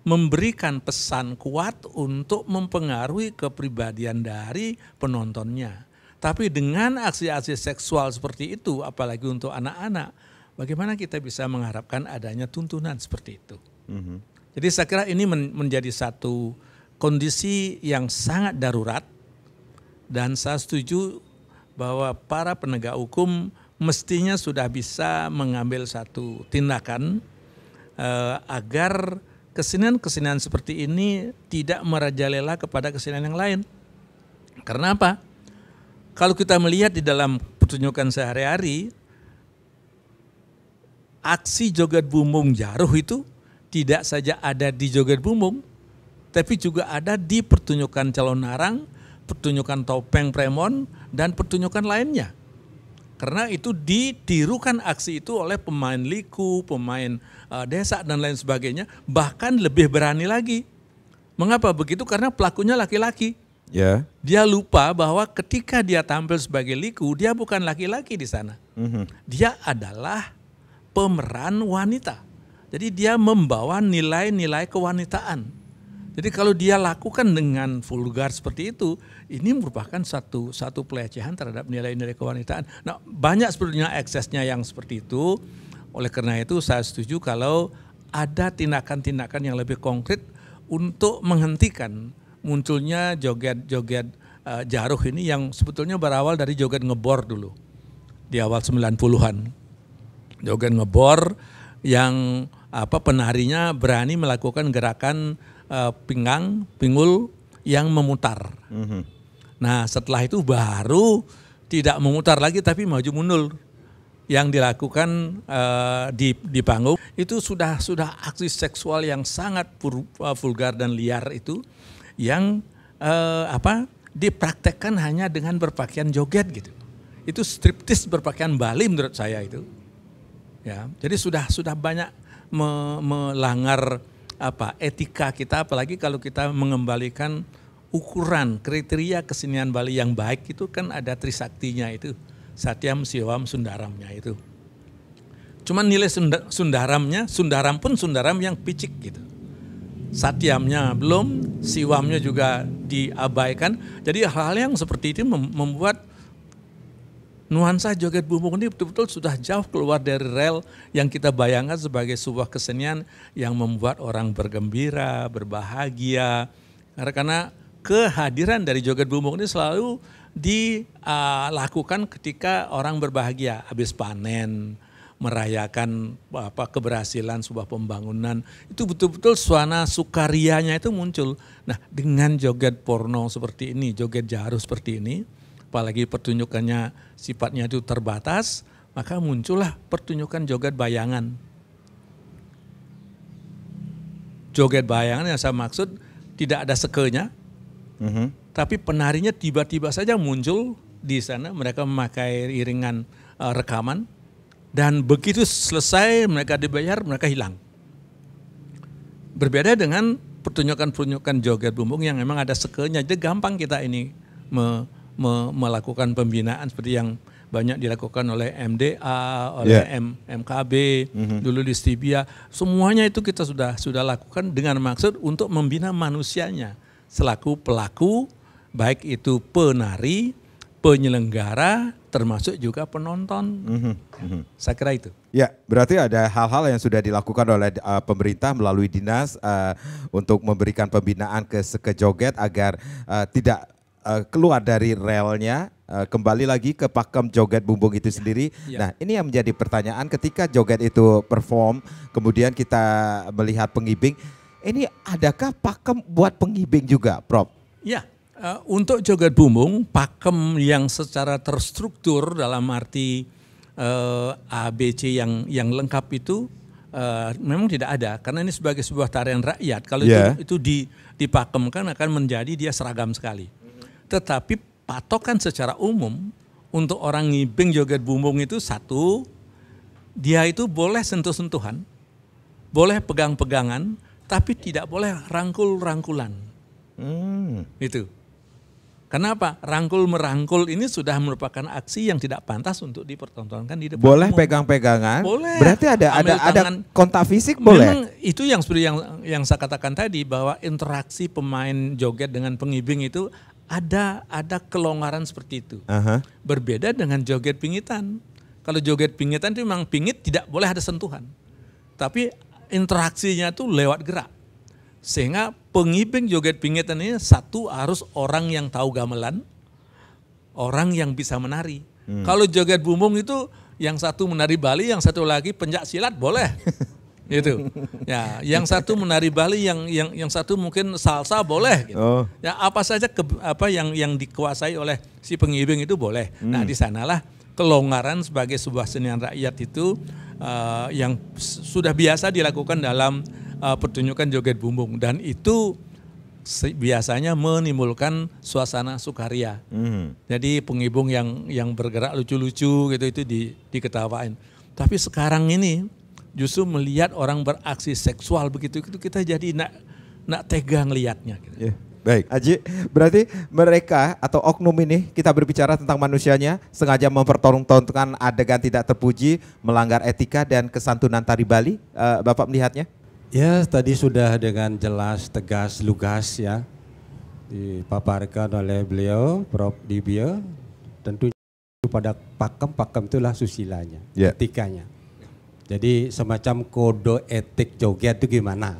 memberikan pesan kuat untuk mempengaruhi kepribadian dari penontonnya. Tapi dengan aksi-aksi seksual seperti itu, apalagi untuk anak-anak, bagaimana kita bisa mengharapkan adanya tuntunan seperti itu? Jadi saya kira ini menjadi satu kondisi yang sangat darurat, dan saya setuju bahwa para penegak hukum mestinya sudah bisa mengambil satu tindakan agar kesenian-kesenian seperti ini tidak merajalela kepada kesenian yang lain. Karena apa? Kalau kita melihat di dalam pertunjukan sehari-hari, aksi joget bumbung jaruh itu tidak saja ada di joget bumbung, tapi juga ada di pertunjukan calon narang, pertunjukan topeng premon, dan pertunjukan lainnya. Karena itu ditirukan aksi itu oleh pemain liku, pemain desa dan lain sebagainya, bahkan lebih berani lagi. Mengapa begitu? Karena pelakunya laki-laki. Ya. Dia lupa bahwa ketika dia tampil sebagai liku, dia bukan laki-laki di sana. Dia adalah pemeran wanita. Jadi dia membawa nilai-nilai kewanitaan. Jadi kalau dia lakukan dengan vulgar seperti itu, ini merupakan satu pelecehan terhadap nilai-nilai kewanitaan. Nah, banyak sebetulnya eksesnya yang seperti itu. Oleh karena itu saya setuju kalau ada tindakan-tindakan yang lebih konkret untuk menghentikan munculnya joget-joget jaruh ini yang sebetulnya berawal dari joget ngebor dulu. Di awal 90-an. Joget ngebor yang penarinya berani melakukan gerakan pinggang, pinggul yang memutar. Nah, setelah itu baru tidak memutar lagi tapi maju mundur. Yang dilakukan di panggung itu sudah aksi seksual yang sangat vulgar dan liar itu yang dipraktekkan hanya dengan berpakaian joget gitu. Itu striptis berpakaian Bali menurut saya itu. Ya, jadi sudah banyak melanggar etika kita, apalagi kalau kita mengembalikan ukuran kriteria kesenian Bali yang baik itu kan ada trisaktinya itu, Satyam, Siwam, Sundaramnya itu. Cuman nilai Sundaram pun Sundaram yang picik gitu. Satyamnya belum, Siwamnya juga diabaikan. Jadi hal-hal yang seperti itu membuat nuansa joget bumbung ini betul-betul sudah jauh keluar dari rel yang kita bayangkan sebagai sebuah kesenian yang membuat orang bergembira, berbahagia. Karena kehadiran dari joget bumbung ini selalu dilakukan ketika orang berbahagia, habis panen, merayakan keberhasilan sebuah pembangunan. Itu betul-betul suasana sukarianya itu muncul. Nah, dengan joget porno seperti ini, joget jaruh seperti ini, apalagi pertunjukannya sifatnya itu terbatas, maka muncullah pertunjukan joget bayangan. Joget bayangan yang saya maksud tidak ada sekenya, tapi penarinya tiba-tiba saja muncul di sana, mereka memakai iringan rekaman, dan begitu selesai mereka dibayar, mereka hilang. Berbeda dengan pertunjukan-pertunjukan joget bumbung yang memang ada sekenya, jadi gampang kita ini melakukan pembinaan seperti yang banyak dilakukan oleh MDA, oleh MKB, dulu di Stibia. Semuanya itu kita sudah lakukan dengan maksud untuk membina manusianya selaku pelaku, baik itu penari, penyelenggara, termasuk juga penonton. Saya kira itu. Ya, berarti ada hal-hal yang sudah dilakukan oleh pemerintah melalui dinas untuk memberikan pembinaan ke joget agar tidak keluar dari relnya, kembali lagi ke pakem joget bumbung itu sendiri. Nah, ini yang menjadi pertanyaan ketika joget itu perform, kemudian kita melihat pengibing, ini adakah pakem buat pengibing juga, Prof? Ya, untuk joget bumbung, pakem yang secara terstruktur dalam arti ABC yang lengkap itu memang tidak ada, karena ini sebagai sebuah tarian rakyat. Kalau itu dipakemkan akan menjadi dia seragam sekali. Tetapi patokan secara umum untuk orang ngibing joget bumbung itu satu, dia itu boleh sentuh-sentuhan, boleh pegang-pegangan, tapi tidak boleh rangkul-rangkulan. Itu. Kenapa? Rangkul-merangkul ini sudah merupakan aksi yang tidak pantas untuk dipertontonkan di depan Boleh umum. pegang-pegangan? Boleh. Berarti ada kontak fisik boleh? Memang itu yang seperti yang saya katakan tadi, bahwa interaksi pemain joget dengan pengibing itu ada kelonggaran seperti itu. Berbeda dengan joget pingitan. Kalau joget pingitan itu memang pingit tidak boleh ada sentuhan. Tapi interaksinya itu lewat gerak. Sehingga pengibing joget pingitan ini satu harus orang yang tahu gamelan, orang yang bisa menari. Kalau joget bumbung itu yang satu menari Bali, yang satu lagi pencak silat boleh. Gitu. Ya, yang satu menari Bali, yang satu mungkin salsa boleh gitu. Oh. Ya, apa saja yang dikuasai oleh si pengibing itu boleh. Nah, di sanalah kelonggaran sebagai sebuah senian rakyat itu yang sudah biasa dilakukan dalam pertunjukan joget bumbung, dan itu biasanya menimbulkan suasana sukaria. Jadi pengibung yang bergerak lucu-lucu gitu itu diketawain. Tapi sekarang ini justru melihat orang beraksi seksual begitu itu kita jadi nak tega ngelihatnya. Gitu. Yeah. Baik, Aji, berarti mereka atau oknum ini, kita berbicara tentang manusianya, sengaja mempertontonkan adegan tidak terpuji, melanggar etika dan kesantunan tari Bali. Bapak melihatnya? Ya, tadi sudah dengan jelas, tegas, lugas ya dipaparkan oleh beliau, Prof. Dibia. Tentu pada pakem itulah susilanya, etikanya. Jadi semacam kode etik joget itu gimana?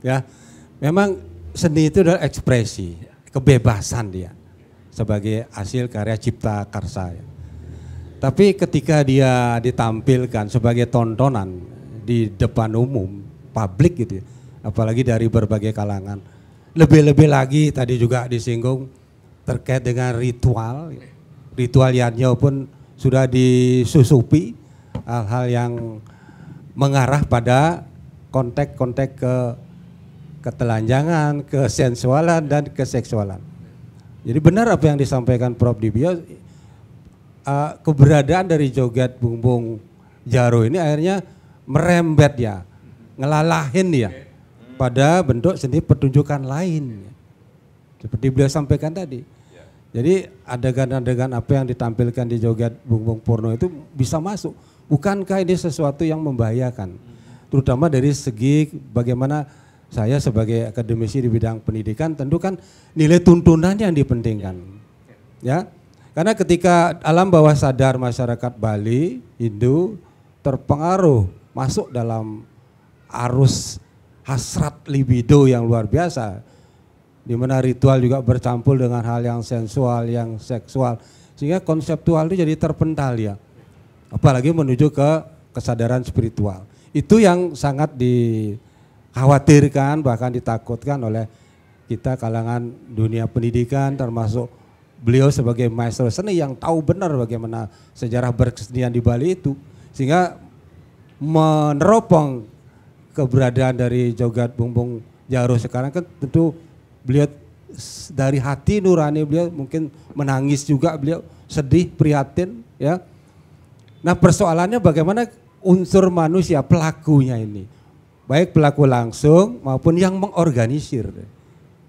Ya, memang seni itu adalah ekspresi, kebebasan dia sebagai hasil karya cipta karsa. Tapi ketika dia ditampilkan sebagai tontonan di depan umum, publik gitu, apalagi dari berbagai kalangan, lebih-lebih lagi tadi juga disinggung terkait dengan ritualnya pun sudah disusupi hal-hal yang mengarah pada konteks ketelanjangan, kesensualan dan keseksualan. Jadi benar apa yang disampaikan Prof. Dibia, keberadaan dari joget bumbung Jaro ini akhirnya merembet ya, ngelalahin dia pada bentuk seni pertunjukan lain. Seperti beliau sampaikan tadi. Jadi adegan-adegan apa yang ditampilkan di joget bumbung porno itu bisa masuk. Bukankah ini sesuatu yang membahayakan? Terutama dari segi bagaimana saya sebagai akademisi di bidang pendidikan tentu kan nilai tuntunan yang dipentingkan. Ya. Karena ketika alam bawah sadar masyarakat Bali, Hindu terpengaruh masuk dalam arus hasrat libido yang luar biasa, di mana ritual juga bercampur dengan hal yang sensual, yang seksual, sehingga konseptual itu jadi terpental ya. Apalagi menuju ke kesadaran spiritual. Itu yang sangat dikhawatirkan, bahkan ditakutkan oleh kita kalangan dunia pendidikan, termasuk beliau sebagai maestro seni yang tahu benar bagaimana sejarah berkesenian di Bali itu. Sehingga meneropong keberadaan dari joget bumbung Jaro sekarang kan tentu beliau dari hati nurani beliau mungkin menangis juga, beliau sedih, prihatin ya. Nah persoalannya bagaimana unsur manusia pelakunya ini, baik pelaku langsung maupun yang mengorganisir.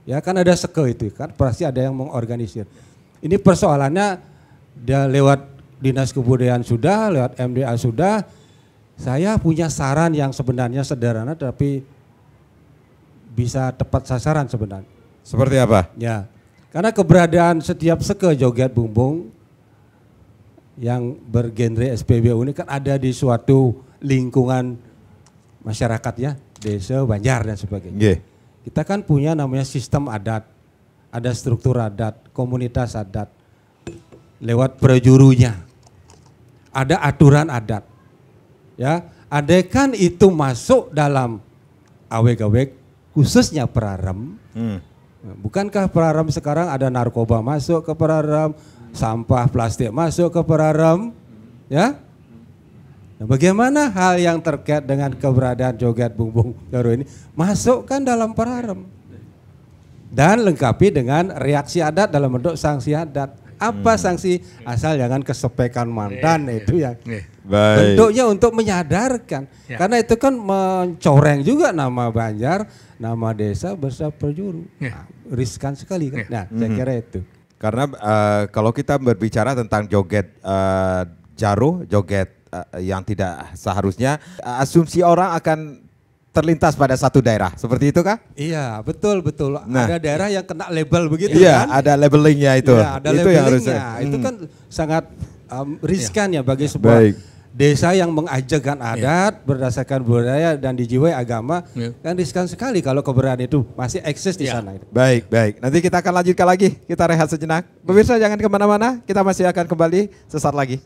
Ya kan ada seke itu kan, pasti ada yang mengorganisir. Ini persoalannya dia lewat Dinas Kebudayaan sudah, lewat MDA sudah. Saya punya saran yang sebenarnya sederhana tapi bisa tepat sasaran sebenarnya. Seperti apa? Ya, karena keberadaan setiap seke joget bumbung yang bergenre SPBU ini kan ada di suatu lingkungan masyarakat ya, desa, banjar dan sebagainya. Yeah. Kita kan punya namanya sistem adat, ada struktur adat, komunitas adat, lewat prajurunya, ada aturan adat. Ya, andaikan itu masuk dalam awek-awek khususnya perarem, bukankah perarem sekarang ada narkoba masuk ke perarem, sampah plastik masuk ke perarem, ya? Nah, bagaimana hal yang terkait dengan keberadaan joget bumbung Jaro ini masukkan dalam perarem dan lengkapi dengan reaksi adat dalam bentuk sanksi adat. Apa sanksi? Asal jangan kesepekan mantan itu yang bentuknya untuk menyadarkan. Ya. Karena itu kan mencoreng juga nama Banjar, nama desa bersama perjuru. Nah, riskan sekali kan. Nah, saya kira itu. Karena kalau kita berbicara tentang joget Jaro, joget yang tidak seharusnya, asumsi orang akan terlintas pada satu daerah, seperti itu kah? Iya, betul. Nah, ada daerah yang kena label begitu iya, kan? ada labelingnya itu. Iya, ada itu labelingnya. yang harusnya. Itu kan sangat riskan ya bagi sebuah desa yang mengajarkan adat berdasarkan budaya dan dijiwai agama, kan riskan sekali kalau keberadaan itu masih eksis di sana. Baik, baik. Nanti kita akan lanjutkan lagi, kita rehat sejenak. Pemirsa jangan kemana-mana, kita masih akan kembali sesaat lagi.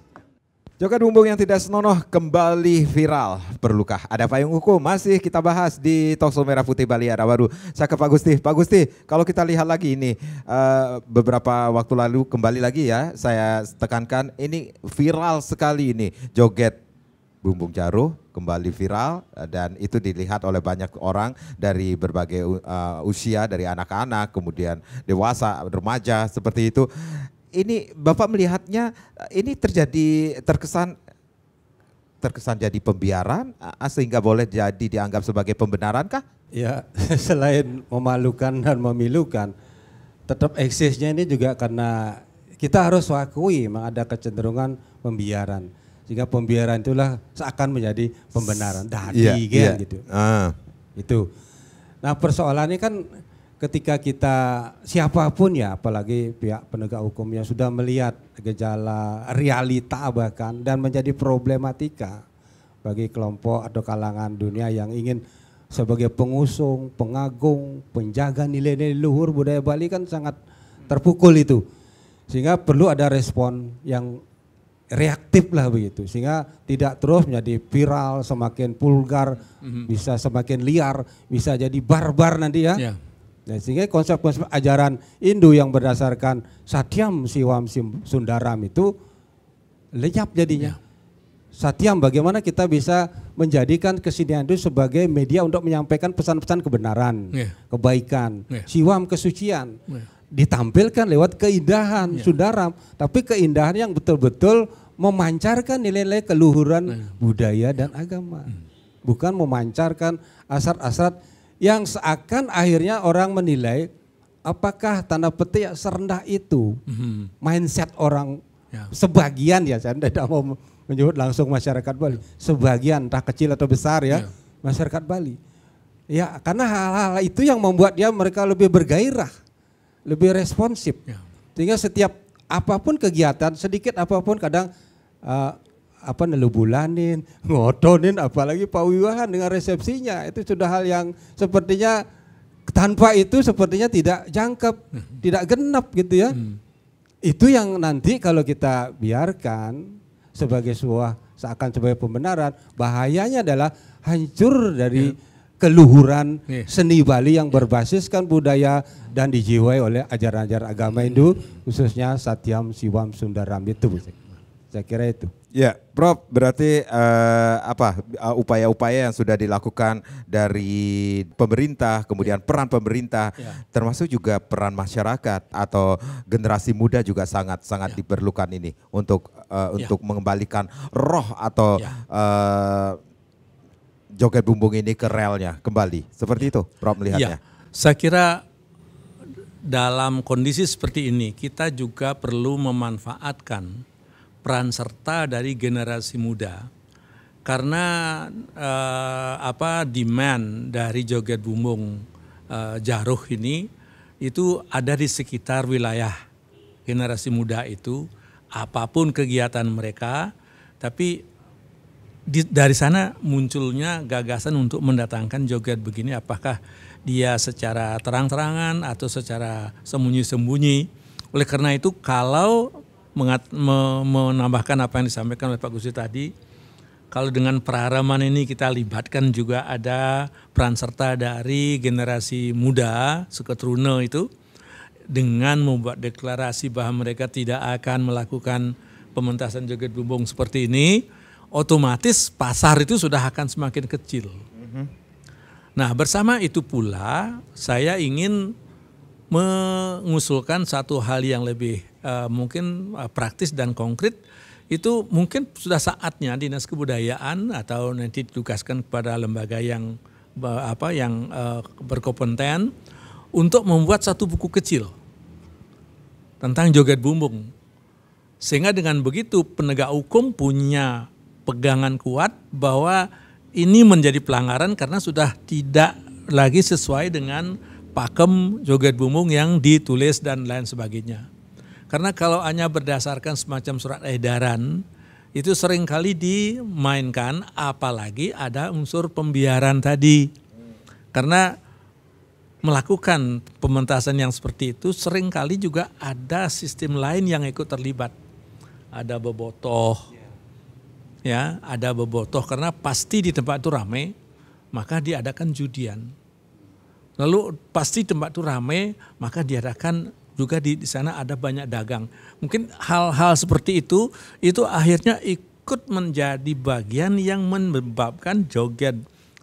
Joget bumbung yang tidak senonoh kembali viral. Perlukah ada payung hukum? Masih kita bahas di Talkshow Merah Putih Bali Era Baru. Saya ke Pak Gusti. Pak Gusti, kalau kita lihat lagi ini beberapa waktu lalu kembali lagi ya, saya tekankan ini viral sekali ini joget bumbung jaruh kembali viral dan itu dilihat oleh banyak orang dari berbagai usia, dari anak-anak kemudian dewasa, remaja seperti itu. Ini Bapak melihatnya ini terkesan jadi pembiaran sehingga boleh jadi dianggap sebagai pembenaran kah? Ya, selain memalukan dan memilukan, tetap eksisnya ini juga karena kita harus akui memang ada kecenderungan pembiaran. Sehingga pembiaran itulah seakan menjadi pembenaran. Gitu. Itu. Nah, persoalannya kan ketika kita siapapun ya, apalagi pihak penegak hukum yang sudah melihat gejala realita bahkan dan menjadi problematika bagi kelompok atau kalangan dunia yang ingin sebagai pengusung, pengagung, penjaga nilai-nilai luhur budaya Bali kan sangat terpukul itu. Sehingga perlu ada respon yang reaktif lah begitu. Sehingga tidak terus menjadi viral, semakin vulgar, bisa semakin liar, bisa jadi barbar nanti ya. Nah, sehingga konsep-konsep ajaran Hindu yang berdasarkan Satyam Siwam Sundaram itu lenyap jadinya. Satyam, bagaimana kita bisa menjadikan kesenian itu sebagai media untuk menyampaikan pesan-pesan kebenaran, kebaikan, Siwam kesucian. Ditampilkan lewat keindahan Sundaram, tapi keindahan yang betul-betul memancarkan nilai-nilai keluhuran budaya dan agama. Bukan memancarkan asar-asar yang seakan akhirnya orang menilai apakah tanda petik serendah itu mindset orang sebagian ya, saya tidak mau menyebut langsung masyarakat Bali, sebagian entah kecil atau besar ya masyarakat Bali. Ya karena hal-hal itu yang membuat mereka lebih bergairah, lebih responsif. Sehingga setiap apapun kegiatan, sedikit apapun kadang nelubulanin, ngotonin, apalagi pawiwahan dengan resepsinya. Itu sudah hal yang sepertinya tanpa itu sepertinya tidak jangkep, tidak genap gitu ya. Itu yang nanti kalau kita biarkan sebagai seakan sebagai pembenaran, bahayanya adalah hancur dari keluhuran seni Bali yang berbasiskan budaya dan dijiwai oleh ajaran-ajaran agama Hindu, khususnya Satyam Siwam Sundaram itu. Saya kira itu. Ya, Prof, berarti upaya-upaya yang sudah dilakukan dari pemerintah, kemudian peran pemerintah, termasuk juga peran masyarakat atau generasi muda juga sangat diperlukan ini untuk mengembalikan roh atau joget bumbung ini ke relnya kembali. Seperti itu, Prof melihatnya. Saya kira dalam kondisi seperti ini kita juga perlu memanfaatkan peran serta dari generasi muda karena demand dari joget bumbung jaruh ini itu ada di sekitar wilayah generasi muda itu, apapun kegiatan mereka, tapi dari sana munculnya gagasan untuk mendatangkan joget begini, apakah dia secara terang-terangan atau secara sembunyi-sembunyi. Oleh karena itu kalau menambahkan apa yang disampaikan oleh Pak Gusti tadi, kalau dengan peraraman ini kita libatkan juga ada peran serta dari generasi muda, Suketruna itu, dengan membuat deklarasi bahwa mereka tidak akan melakukan pementasan joget bumbung seperti ini, otomatis pasar itu sudah akan semakin kecil. Nah, bersama itu pula saya ingin mengusulkan satu hal yang lebih mungkin praktis dan konkret. Itu mungkin sudah saatnya Dinas Kebudayaan atau nanti ditugaskan kepada lembaga yang berkompeten untuk membuat satu buku kecil tentang joget bumbung. Sehingga dengan begitu penegak hukum punya pegangan kuat bahwa ini menjadi pelanggaran karena sudah tidak lagi sesuai dengan pakem joget bumbung yang ditulis dan lain sebagainya. Karena kalau hanya berdasarkan semacam surat edaran itu seringkali dimainkan, apalagi ada unsur pembiaran tadi. Karena melakukan pementasan yang seperti itu seringkali juga ada sistem lain yang ikut terlibat. Ada bobotoh, ya, ada bobotoh karena pasti di tempat itu ramai, maka diadakan judian. Lalu pasti tempat itu ramai, maka diadakan juga di sana ada banyak dagang. Mungkin hal-hal seperti itu akhirnya ikut menjadi bagian yang menyebabkan joget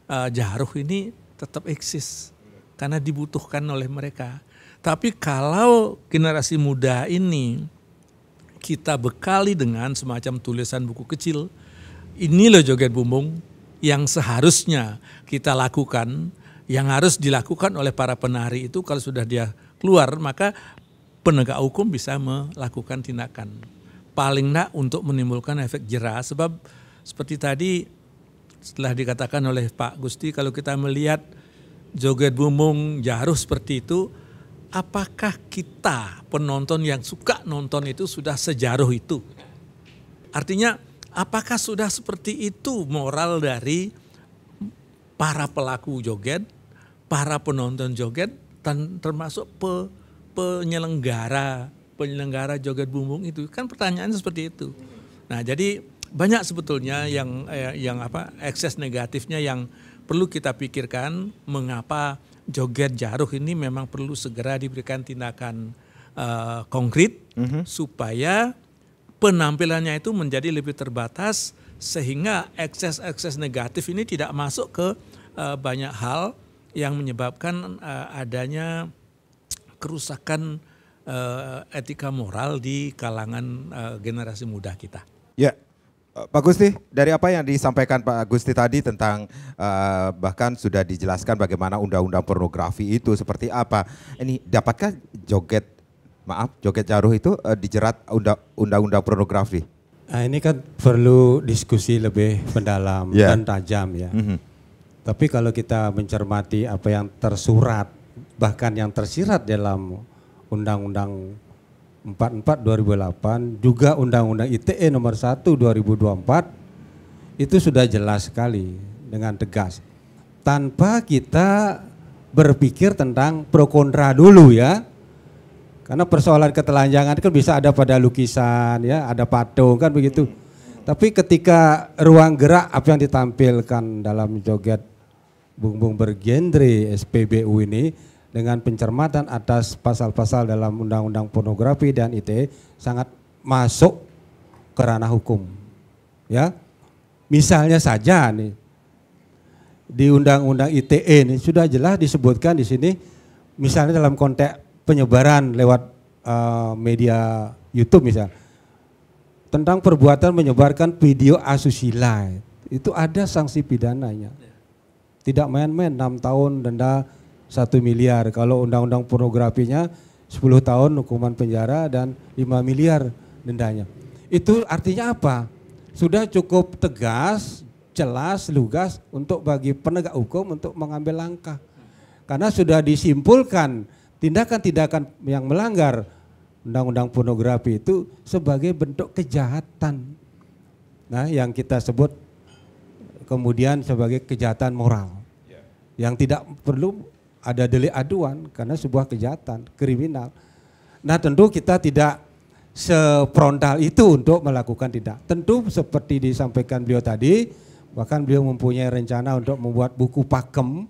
jaruh ini tetap eksis karena dibutuhkan oleh mereka. Tapi kalau generasi muda ini kita bekali dengan semacam tulisan buku kecil, ini loh joget bumbung yang seharusnya kita lakukan, yang harus dilakukan oleh para penari itu kalau sudah dia keluar, maka penegak hukum bisa melakukan tindakan. Paling enggak untuk menimbulkan efek jera, sebab seperti tadi setelah dikatakan oleh Pak Gusti, kalau kita melihat joget bumbung jaruh seperti itu, apakah kita penonton yang suka nonton itu sudah sejaruh itu? Artinya apakah sudah seperti itu moral dari para pelaku joget, para penonton joget, dan termasuk penyelenggara joget bumbung itu? Kan pertanyaannya seperti itu. Nah, jadi banyak sebetulnya yang ekses negatifnya yang perlu kita pikirkan, mengapa joget jaruh ini memang perlu segera diberikan tindakan konkret supaya penampilannya itu menjadi lebih terbatas sehingga ekses-ekses negatif ini tidak masuk ke banyak hal yang menyebabkan adanya kerusakan etika moral di kalangan generasi muda kita. Ya, Pak Gusti, dari apa yang disampaikan Pak Gusti tadi tentang bahkan sudah dijelaskan bagaimana undang-undang pornografi itu seperti apa. Ini dapatkah joget jaruh itu dijerat undang-undang pornografi? Nah, ini kan perlu diskusi lebih mendalam dan tajam ya. Tapi kalau kita mencermati apa yang tersurat, bahkan yang tersirat dalam Undang-Undang 44 2008, juga Undang-Undang ITE nomor 1 2024, itu sudah jelas sekali dengan tegas. Tanpa kita berpikir tentang pro kontra dulu ya. Karena persoalan ketelanjangan kan bisa ada pada lukisan ya, ada patung kan begitu. Tapi ketika ruang gerak apa yang ditampilkan dalam joget bumbung bergenre SPBU ini dengan pencermatan atas pasal-pasal dalam Undang-Undang Pornografi dan ITE sangat masuk ke ranah hukum. Ya. Misalnya saja nih di Undang-Undang ITE ini sudah jelas disebutkan di sini, misalnya dalam konteks penyebaran lewat media YouTube misalnya, tentang perbuatan menyebarkan video asusila, itu ada sanksi pidananya. Tidak main-main, 6 tahun denda 1 miliar. Kalau undang-undang pornografinya 10 tahun hukuman penjara dan 5 miliar dendanya. Itu artinya apa? Sudah cukup tegas, jelas, lugas untuk bagi penegak hukum untuk mengambil langkah. Karena sudah disimpulkan tindakan-tindakan yang melanggar undang-undang pornografi itu sebagai bentuk kejahatan. Nah, yang kita sebut kemudian sebagai kejahatan moral. Yang tidak perlu ada delik aduan karena sebuah kejahatan kriminal. Nah, tentu kita tidak sefrontal itu untuk melakukan tindak. Tentu seperti disampaikan beliau tadi, bahkan beliau mempunyai rencana untuk membuat buku pakem,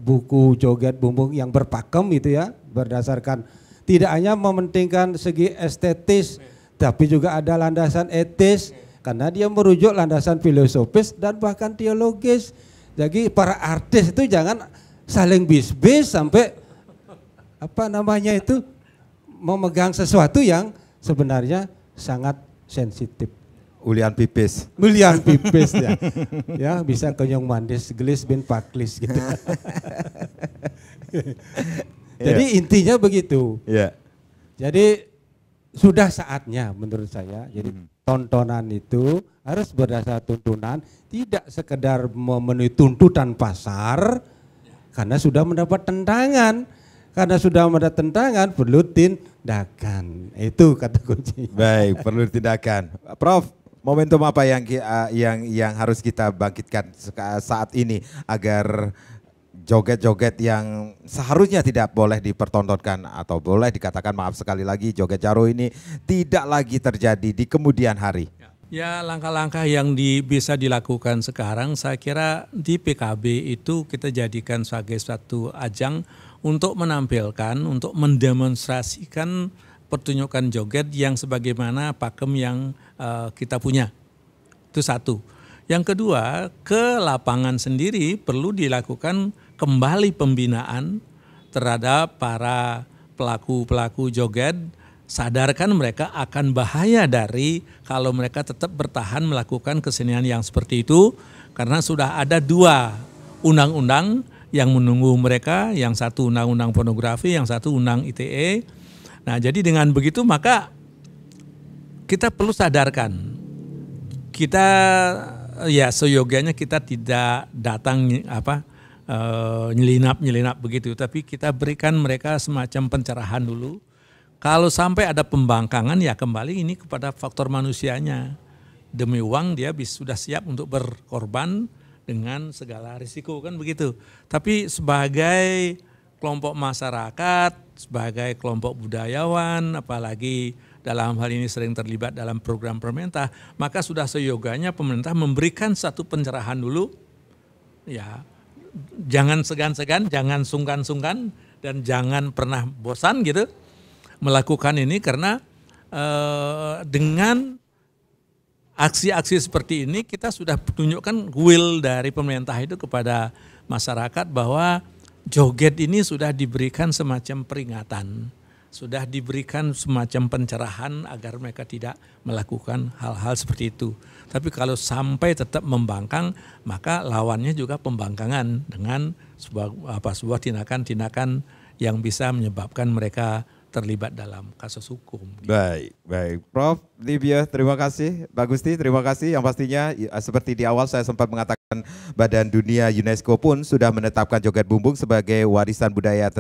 buku joget bumbung yang berpakem itu ya, berdasarkan tidak hanya mementingkan segi estetis, tapi juga ada landasan etis, karena dia merujuk landasan filosofis dan bahkan teologis. Jadi para artis itu jangan saling bis-bis sampai memegang sesuatu yang sebenarnya sangat sensitif. Ulian pipis. Ulian pipis ya. Ya, bisa kenyong mandis gelis bin paklis gitu. Jadi intinya begitu. Jadi sudah saatnya menurut saya. Jadi tontonan itu harus berdasar tuntunan, tidak sekedar memenuhi tuntutan pasar, karena sudah mendapat tentangan. Karena sudah mendapat tentangan perlu tindakan. Itu kata kunci. Baik, perlu tindakan. Prof, Momentum apa yang harus kita bangkitkan saat ini agar joget-joget yang seharusnya tidak boleh dipertontonkan atau boleh dikatakan, maaf sekali lagi, joget jaro ini tidak lagi terjadi di kemudian hari? Ya, langkah-langkah yang bisa dilakukan sekarang, saya kira di PKB itu kita jadikan sebagai suatu ajang untuk menampilkan, untuk mendemonstrasikan pertunjukan joget yang sebagaimana pakem yang kita punya. Itu satu. Yang kedua, ke lapangan sendiri perlu dilakukan kembali pembinaan terhadap para pelaku-pelaku joget, sadarkan mereka akan bahaya dari kalau mereka tetap bertahan melakukan kesenian yang seperti itu, karena sudah ada 2 undang-undang yang menunggu mereka, yang satu undang-undang pornografi, yang satu undang ITE. Nah, jadi dengan begitu maka kita perlu sadarkan, kita ya seyogianya kita tidak datang nyelinap begitu, tapi kita berikan mereka semacam pencerahan dulu. Kalau sampai ada pembangkangan, ya kembali ini kepada faktor manusianya. Demi uang dia sudah siap untuk berkorban dengan segala risiko, kan begitu. Tapi sebagai kelompok masyarakat, sebagai kelompok budayawan, apalagi dalam hal ini sering terlibat dalam program pemerintah, maka sudah seyoganya pemerintah memberikan satu pencerahan dulu. Ya, jangan segan-segan, jangan sungkan-sungkan, dan jangan pernah bosan gitu melakukan ini, karena dengan aksi-aksi seperti ini kita sudah tunjukkan will dari pemerintah itu kepada masyarakat bahwa joget ini sudah diberikan semacam peringatan, sudah diberikan semacam pencerahan agar mereka tidak melakukan hal-hal seperti itu. Tapi kalau sampai tetap membangkang, maka lawannya juga pembangkangan dengan sebuah tindakan-tindakan yang bisa menyebabkan mereka terlibat dalam kasus hukum. Baik, Prof. Livia, terima kasih. Pak Gusti, terima kasih. Yang pastinya seperti di awal saya sempat mengatakan, Badan Dunia UNESCO pun sudah menetapkan joget bumbung sebagai warisan budaya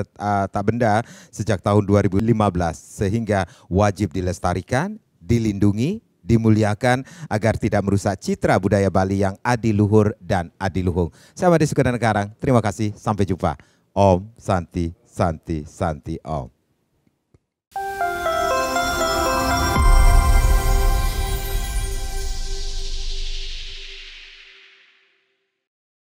tak benda sejak tahun 2015, sehingga wajib dilestarikan, dilindungi, dimuliakan agar tidak merusak citra budaya Bali yang adiluhur dan adiluhung. Saya Made Sukadana Karang, terima kasih, sampai jumpa. Om Santi Santi Santi Om.